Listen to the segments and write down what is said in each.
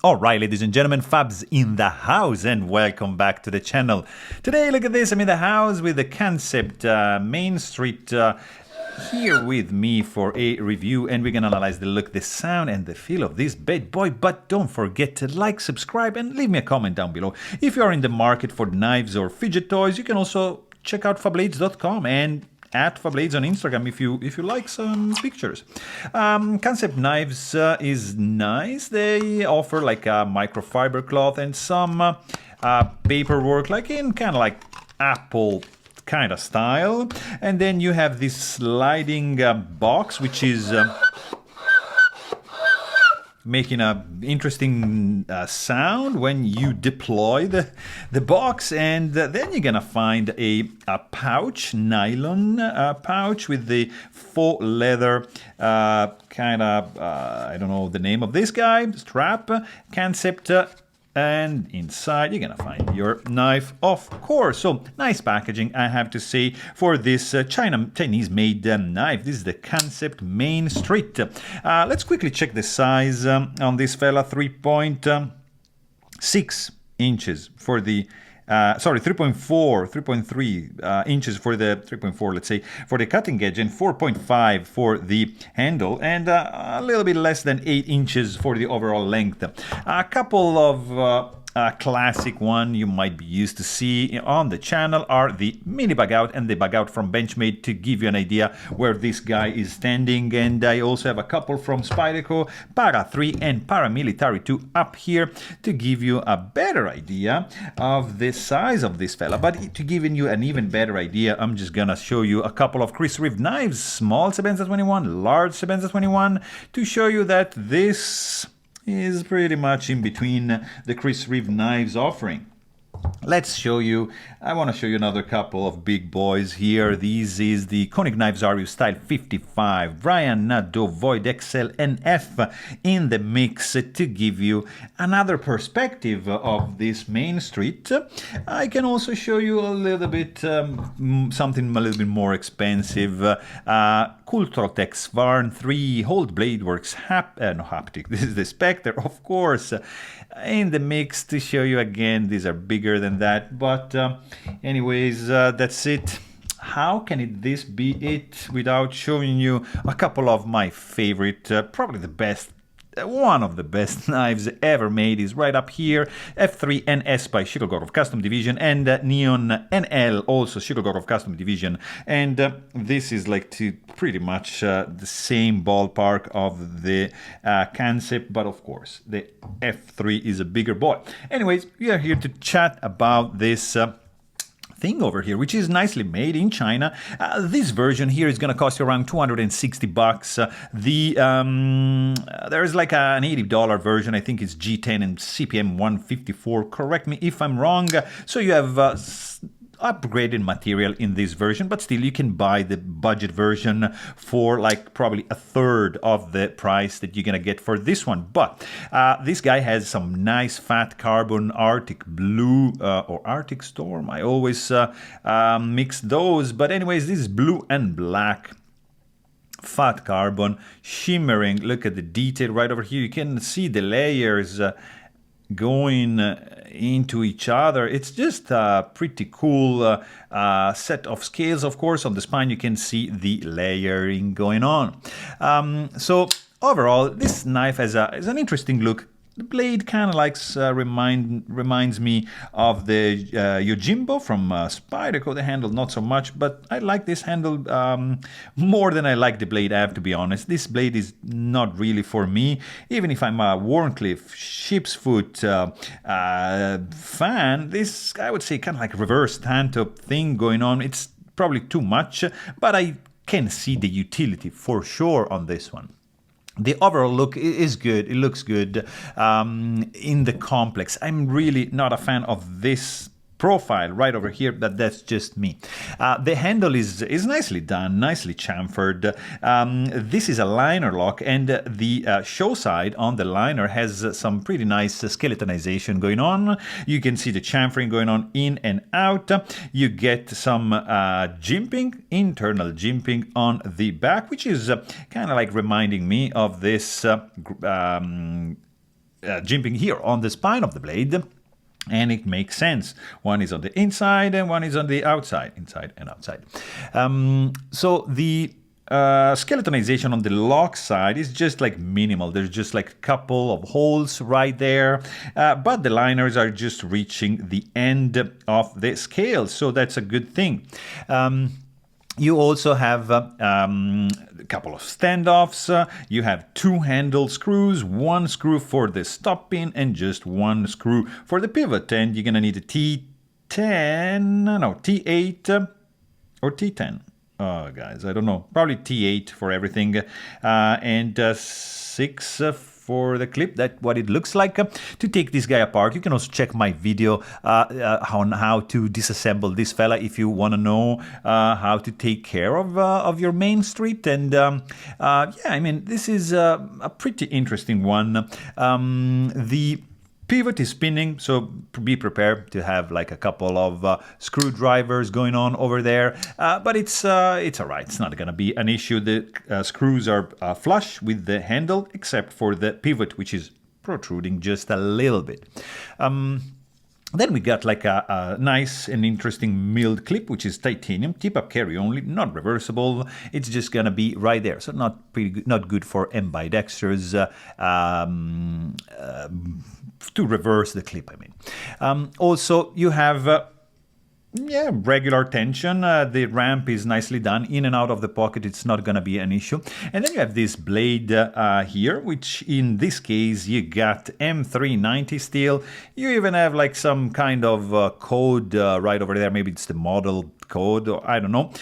Alright, ladies and gentlemen, Fabs in the house, and welcome back to the channel. Today, look at this, I'm in the house with the Kansept Main Street here with me for a review, and we're gonna analyze the look, the sound, and the feel of this bad boy. But don't forget to like, subscribe, and leave me a comment down below. If you are in the market for knives or fidget toys, you can also check out Fablades.com and at Fablades on Instagram if you like some pictures. Kansept Knives is nice. They offer like a microfiber cloth and some paperwork, like in kind of like Apple kind of style. And then you have this sliding box, which is making an interesting sound when you deploy the box. And then you're gonna find a pouch, nylon pouch with the faux leather kind of I don't know the name of this guy, strap, Kansept. And inside you're gonna find your knife, of course. So nice packaging, I have to say, for this Chinese made knife. This is the Kansept Main Street. Let's quickly check the size on this fella. 3.6 inches for the 3.3 inches for the 3.4, let's say, for the cutting edge, and 4.5 for the handle, and a little bit less than 8 inches for the overall length. A couple of classic one you might be used to see on the channel are the mini bug out and the bug out from Benchmade, to give you an idea where this guy is standing. And I also have a couple from Spyderco, Para 3 and Paramilitary 2 up here to give you a better idea of the size of this fella. But to give you an even better idea, I'm just gonna show you a couple of Chris Reeve knives, small Sebenza 21, large Sebenza 21, to show you that this is pretty much in between the Chris Reeve knives offering. Let's show you, I want to show you another couple of big boys here. This is the Koenig Knives Ario Style 55, Brian Nadeau Void XL and F in the mix, to give you another perspective of this Main Street. I can also show you a little bit, something a little bit more expensive. Kultrotec Svarn 3 Hold Blade Works Haptic. This is the Spectre, of course, in the mix, to show you again. These are bigger than that, but anyways, that's it. How can this be it without showing you a couple of my favorite, probably the best, one of the best knives ever made is right up here. F3 NS by Shirogorov Custom Division, and Neon NL, also Shirogorov Custom Division. And this is like pretty much the same ballpark of the Kansept, but of course the F3 is a bigger boy. Anyways, we are here to chat about this thing over here, which is nicely made in China. This version here is going to cost you around 260 bucks. There's like an $80 version. I think it's G10 and CPM 154. Correct me if I'm wrong. So you have upgraded material in this version, but still you can buy the budget version for like probably a third of the price that you're gonna get for this one. But this guy has some nice fat carbon Arctic blue or Arctic Storm. I always mix those, but anyways, this is blue and black fat carbon, shimmering. Look at the detail right over here. You can see the layers going into each other. It's just a pretty cool set of scales. Of course, on the spine you can see the layering going on. So overall, this knife has an interesting look. The blade kind of likes reminds me of the Yojimbo from Spyderco. The handle not so much, but I like this handle more than I like the blade, I have to be honest. This blade is not really for me. Even if I'm a Warncliffe ship's foot fan, this, I would say, kind of like reverse tanto thing going on. It's probably too much, but I can see the utility for sure on this one. The overall look is good. It looks good in the complex. I'm really not a fan of this profile right over here, but that's just me. The handle is nicely done, nicely chamfered. This is a liner lock, and the show side on the liner has some pretty nice skeletonization going on. You can see the chamfering going on in and out. You get some jimping, internal jimping on the back, which is kind of like reminding me of this jimping here on the spine of the blade. And it makes sense. One is on the inside and one is on the outside. Inside and outside. So the skeletonization on the lock side is just like minimal. There's just like a couple of holes right there. But the liners are just reaching the end of the scale. So that's a good thing. You also have a couple of standoffs. You have 2 handle screws, 1 screw for the stop pin and just 1 screw for the pivot. And you're going to need a T8 or T10. Oh, guys, I don't know. Probably T8 for everything. And 6 for the clip. That's what it looks like. To take this guy apart, you can also check my video on how to disassemble this fella if you want to know how to take care of your Main Street. And yeah, I mean, this is a pretty interesting one. The pivot is spinning, so be prepared to have like a couple of screwdrivers going on over there, but it's all right. It's not going to be an issue. The screws are flush with the handle, except for the pivot, which is protruding just a little bit. Then we got like a nice and interesting milled clip, which is titanium, tip-up carry only, not reversible. It's just gonna be right there, so not good for ambidextrous to reverse the clip. I mean, also you have. Yeah, regular tension. The ramp is nicely done in and out of the pocket. It's not going to be an issue. And then you have this blade here, which in this case you got M390 steel. You even have like some kind of code right over there. Maybe it's the model code, or I don't know.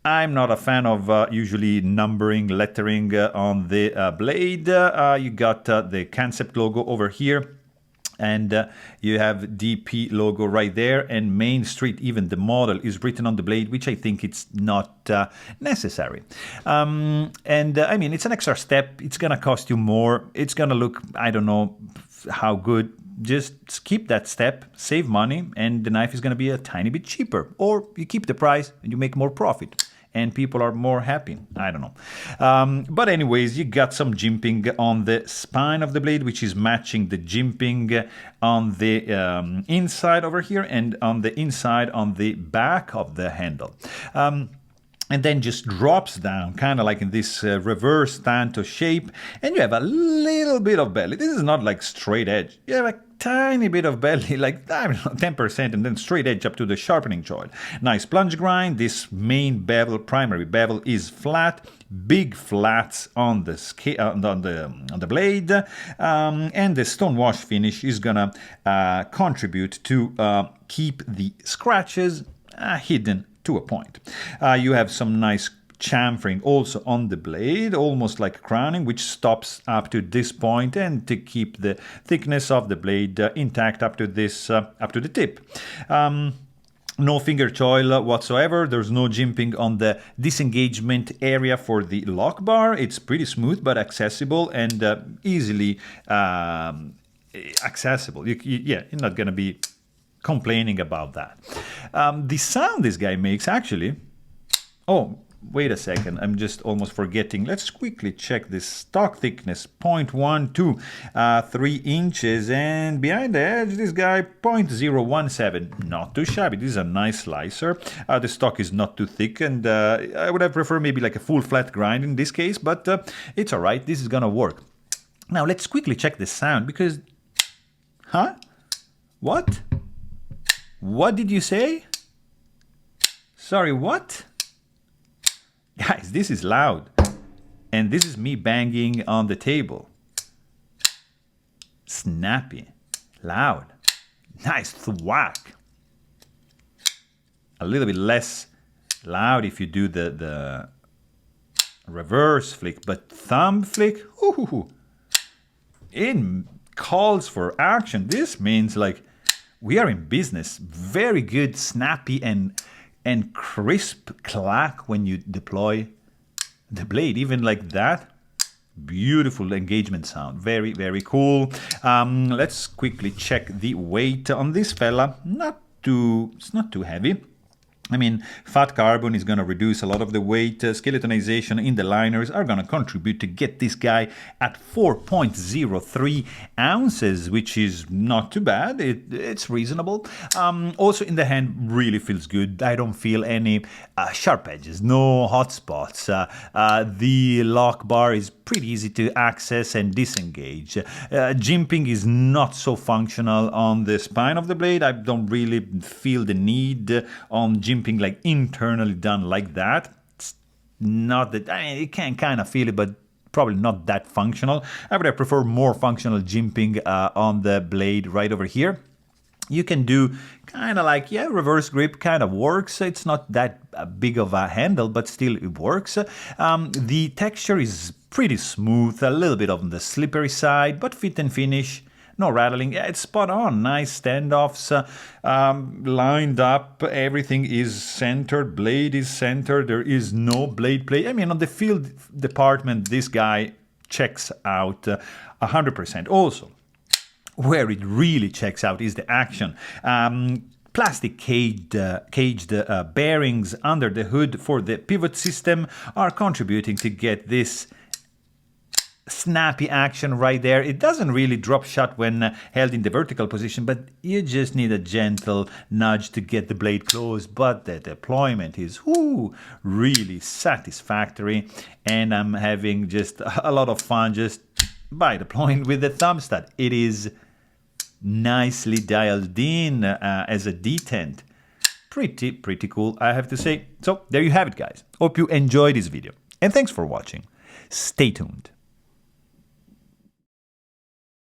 I'm not a fan of usually numbering, lettering on the blade. You got the Kansept logo over here. And you have DP logo right there, and Main Street, even the model is written on the blade, which I think it's not necessary. I mean, it's an extra step. It's going to cost you more. It's going to look, I don't know how good. Just skip that step, save money, and the knife is going to be a tiny bit cheaper. Or you keep the price and you make more profit. And people are more happy. I don't know. But anyways, you got some jimping on the spine of the blade, which is matching the jimping on the inside over here and on the inside on the back of the handle. And then just drops down, kind of like in this reverse tanto shape. And you have a little bit of belly. This is not like straight edge. You have a tiny bit of belly, like I don't know, 10%, and then straight edge up to the sharpening joint. Nice plunge grind. This main bevel, primary bevel, is flat. Big flats on the on the blade, and the stone wash finish is gonna contribute to keep the scratches hidden to a point. You have some nice chamfering also on the blade, almost like crowning, which stops up to this point, and to keep the thickness of the blade intact up to this up to the tip. No finger choil whatsoever. There's no jimping on the disengagement area for the lock bar. It's pretty smooth but accessible and easily accessible. Yeah, you're not gonna be complaining about that. The sound this guy makes, actually, oh, wait a second, I'm just almost forgetting. Let's quickly check this stock thickness, 0.12, 3 inches, and behind the edge, this guy, 0.017, not too shabby. This is a nice slicer. The stock is not too thick, and I would have preferred maybe like a full flat grind in this case, but it's all right. This is gonna work. Now, let's quickly check the sound, because, huh? What? What did you say? Sorry, what? Guys, this is loud. And this is me banging on the table. Snappy. Loud. Nice thwack. A little bit less loud if you do the reverse flick, but thumb flick, ooh, it calls for action. This means like we are in business. Very good, snappy and crisp clack when you deploy the blade. Even like that, beautiful engagement sound. Very, very cool. Let's quickly check the weight on this fella. It's not too heavy. I mean, fat carbon is going to reduce a lot of the weight. Skeletonization in the liners are going to contribute to get this guy at 4.03 ounces, which is not too bad. It's reasonable. Also in the hand, really feels good. I don't feel any sharp edges, no hot spots. The lock bar is pretty easy to access and disengage. Jimping is not so functional on the spine of the blade. I don't really feel the need on jimping like internally done like that. It's not that, I mean, you can kind of feel it, but probably not that functional. I would prefer more functional jimping on the blade right over here. You can do kind of like, yeah, reverse grip kind of works. It's not that big of a handle, but still it works. The texture is pretty smooth, a little bit on the slippery side, but fit and finish. No rattling. Yeah, it's spot on. Nice standoffs, lined up. Everything is centered. Blade is centered. There is no blade play. I mean, on the field department, this guy checks out 100%. Also, where it really checks out is the action. Plastic caged bearings under the hood for the pivot system are contributing to get this snappy action right there. It doesn't really drop shut when held in the vertical position, but you just need a gentle nudge to get the blade closed. But the deployment is really satisfactory, and I'm having just a lot of fun just by deploying with the thumb stud. It is nicely dialed in as a detent. Pretty cool, I have to say. So there you have it, guys. Hope you enjoyed this video, and thanks for watching. Stay tuned.